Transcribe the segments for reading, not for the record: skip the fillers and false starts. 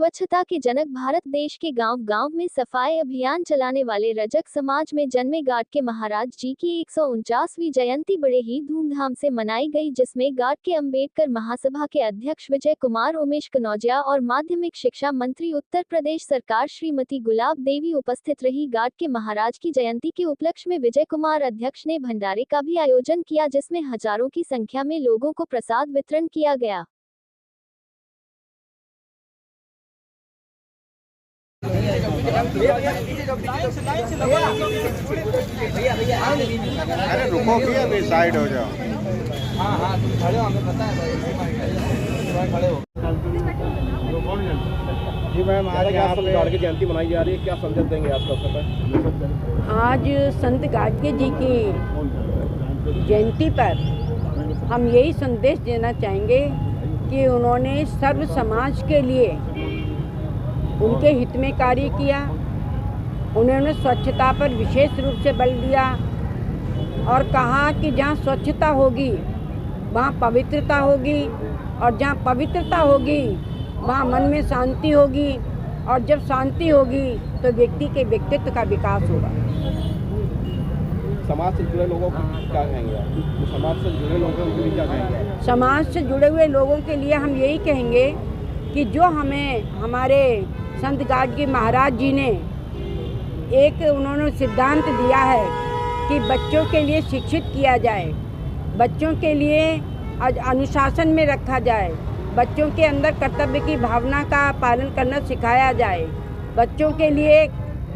स्वच्छता के जनक भारत देश के गांव-गांव में सफाई अभियान चलाने वाले रजक समाज में जन्मे गाड के महाराज जी की 149वीं जयंती बड़े ही धूमधाम से मनाई गई, जिसमें गाड के अंबेडकर महासभा के अध्यक्ष विजय कुमार उमेश कनौजिया और माध्यमिक शिक्षा मंत्री उत्तर प्रदेश सरकार श्रीमती गुलाब देवी उपस्थित रही। गाड के महाराज की जयंती के उपलक्ष्य में विजय कुमार अध्यक्ष ने भंडारे का भी आयोजन किया, जिसमें हजारों की संख्या में लोगों को प्रसाद वितरण किया गया। अरे रुको कि अभी साइड हो जाओ। हाँ तुम खड़े हो, हमें पता है खड़े हो। जी मैम, आज यहाँ पे गाडगे जयंती मनाई जा रही है, क्या संदेश देंगे आप सबसे? आज संत गाडगे जी की जयंती पर हम यही संदेश देना चाहेंगे कि उन्होंने सर्व समाज के लिए उनके हित में कार्य किया। उन्होंने स्वच्छता पर विशेष रूप से बल दिया और कहा कि जहाँ स्वच्छता होगी वहाँ पवित्रता होगी, और जहाँ पवित्रता होगी वहाँ मन में शांति होगी, और जब शांति होगी तो व्यक्ति के व्यक्तित्व का विकास होगा। समाज से जुड़े लोगों को क्या कहेंगे आप? समाज से जुड़े लोगों के लिए क्या कहेंगे? समाज से जुड़े हुए लोगों के लिए हम यही कहेंगे कि जो हमें हमारे संत गाडगे महाराज जी ने उन्होंने सिद्धांत दिया है कि बच्चों के लिए शिक्षित किया जाए, बच्चों के लिए अनुशासन में रखा जाए, बच्चों के अंदर कर्तव्य की भावना का पालन करना सिखाया जाए, बच्चों के लिए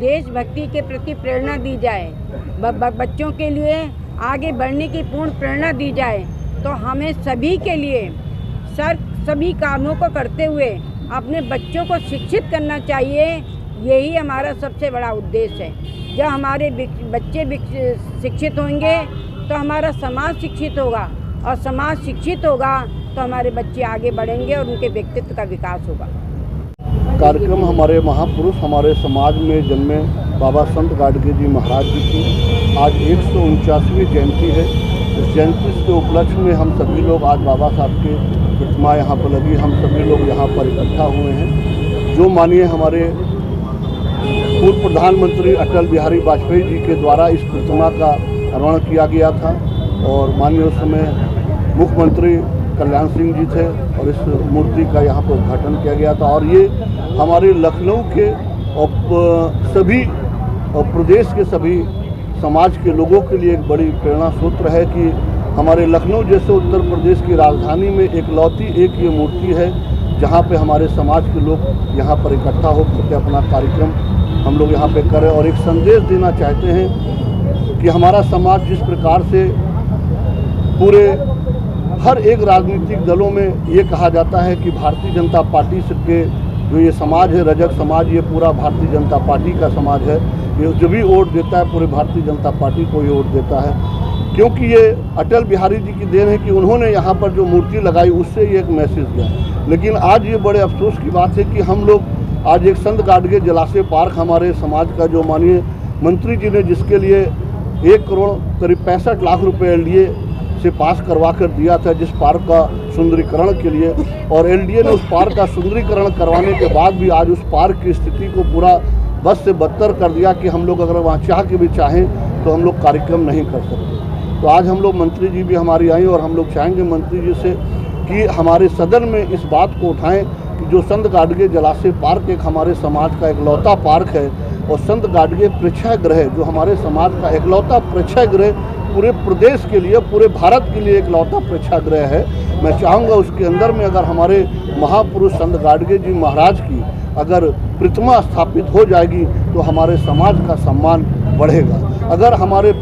देशभक्ति के प्रति प्रेरणा दी जाए, बच्चों के लिए आगे बढ़ने की पूर्ण प्रेरणा दी जाए। तो हमें सभी के लिए सभी कामों को करते हुए अपने बच्चों को शिक्षित करना चाहिए। यही हमारा सबसे बड़ा उद्देश्य है। जब हमारे बच्चे शिक्षित होंगे तो हमारा समाज शिक्षित होगा, और समाज शिक्षित होगा तो हमारे बच्चे आगे बढ़ेंगे और उनके व्यक्तित्व का विकास होगा। कार्यक्रम हमारे महापुरुष हमारे समाज में जन्मे बाबा संत गाडगे जी महाराज जी की आज 149वीं जयंती है। इस जयंती के उपलक्ष्य में हम सभी लोग आज बाबा साहब की प्रतिमा यहाँ पर लगी, हम सभी लोग यहाँ पर इकट्ठा हुए हैं। जो माननीय हमारे पूर्व प्रधानमंत्री अटल बिहारी वाजपेयी जी के द्वारा इस प्रतिमा का निर्माण किया गया था, और माननीय उस समय मुख्यमंत्री कल्याण सिंह जी थे, और इस मूर्ति का यहाँ पर उद्घाटन किया गया था। और ये हमारे लखनऊ के और सभी और प्रदेश के सभी समाज के लोगों के लिए एक बड़ी प्रेरणा सूत्र है कि हमारे लखनऊ जैसे उत्तर प्रदेश की राजधानी में एकलौती एक ये मूर्ति है जहाँ पे हमारे समाज के लोग यहाँ पर इकट्ठा होकर के अपना कार्यक्रम हम लोग यहाँ पे करें। और एक संदेश देना चाहते हैं कि हमारा समाज जिस प्रकार से पूरे हर एक राजनीतिक दलों में ये कहा जाता है कि भारतीय जनता पार्टी के जो ये समाज है रजक समाज, ये पूरा भारतीय जनता पार्टी का समाज है। ये जो भी वोट देता है पूरे भारतीय जनता पार्टी को ये वोट देता है, क्योंकि ये अटल बिहारी जी की देन है कि उन्होंने यहाँ पर जो मूर्ति लगाई उससे ये एक मैसेज गया। लेकिन आज ये बड़े अफसोस की बात है कि हम लोग आज एक संत गाडगे जलाशय पार्क हमारे समाज का जो माननीय मंत्री जी ने जिसके लिए 1 करोड़ करीब 65 लाख रुपए एलडीए से पास करवा कर दिया था, जिस पार्क का सुंदरीकरण के लिए, और एलडीए ने उस पार्क का सुंदरीकरण करवाने के बाद भी आज उस पार्क की स्थिति को पूरा बद से बदतर कर दिया कि हम लोग अगर वहाँ चाह के भी चाहें तो हम लोग कार्यक्रम नहीं कर सकते। तो आज हम लोग मंत्री जी भी हमारी आई, और हम लोग चाहेंगे मंत्री जी से कि हमारे सदन में इस बात को उठाएं कि जो संत गाडगे जलाशय पार्क एक हमारे समाज का एकलौता पार्क है, और संत गाडगे प्रेक्षागृह जो हमारे समाज का एकलौता प्रेक्षागृह पूरे प्रदेश के लिए, पूरे भारत के लिए एकलौता प्रेक्षागृह है। मैं चाहूँगा उसके अंदर में अगर हमारे महापुरुष संत गाडगे जी महाराज की अगर प्रतिमा स्थापित हो जाएगी तो हमारे समाज का सम्मान बढ़ेगा। अगर हमारे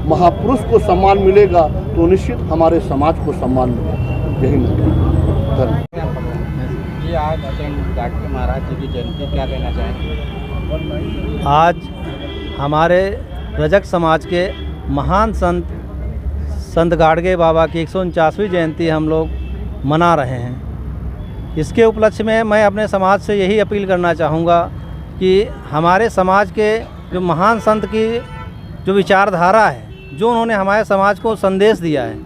महापुरुष को सम्मान मिलेगा तो निश्चित हमारे समाज को सम्मान मिलेगा। यही धन्यवाद। जी, आज संत गाडगे महाराज जी की जयंती, क्या कहना चाहेंगे? आज हमारे रजक समाज के महान संत गाडगे बाबा की 149वीं जयंती हम लोग मना रहे हैं। इसके उपलक्ष्य में मैं अपने समाज से यही अपील करना चाहूँगा कि हमारे समाज के जो महान संत की जो विचारधारा है, जो उन्होंने हमारे समाज को संदेश दिया है,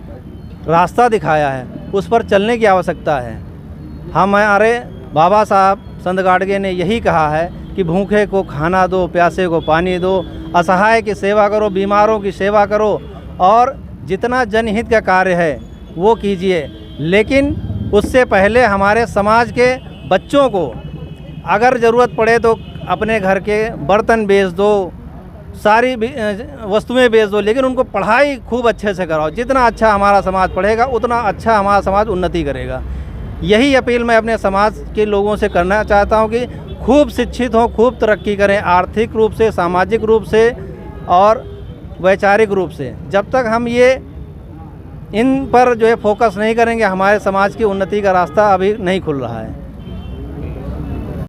रास्ता दिखाया है, उस पर चलने की आवश्यकता है। हमारे बाबा साहब संत गाडगे ने यही कहा है कि भूखे को खाना दो, प्यासे को पानी दो, असहाय की सेवा करो, बीमारों की सेवा करो और जितना जनहित का कार्य है वो कीजिए। लेकिन उससे पहले हमारे समाज के बच्चों को अगर ज़रूरत पड़े तो अपने घर के बर्तन बेच दो, सारी वस्तुएं बेच दो, लेकिन उनको पढ़ाई खूब अच्छे से कराओ। जितना अच्छा हमारा समाज पढ़ेगा उतना अच्छा हमारा समाज उन्नति करेगा। यही अपील मैं अपने समाज के लोगों से करना चाहता हूं कि खूब शिक्षित हों, खूब तरक्की करें, आर्थिक रूप से, सामाजिक रूप से और वैचारिक रूप से। जब तक हम ये इन पर जो है फोकस नहीं करेंगे, हमारे समाज की उन्नति का रास्ता अभी नहीं खुल रहा है।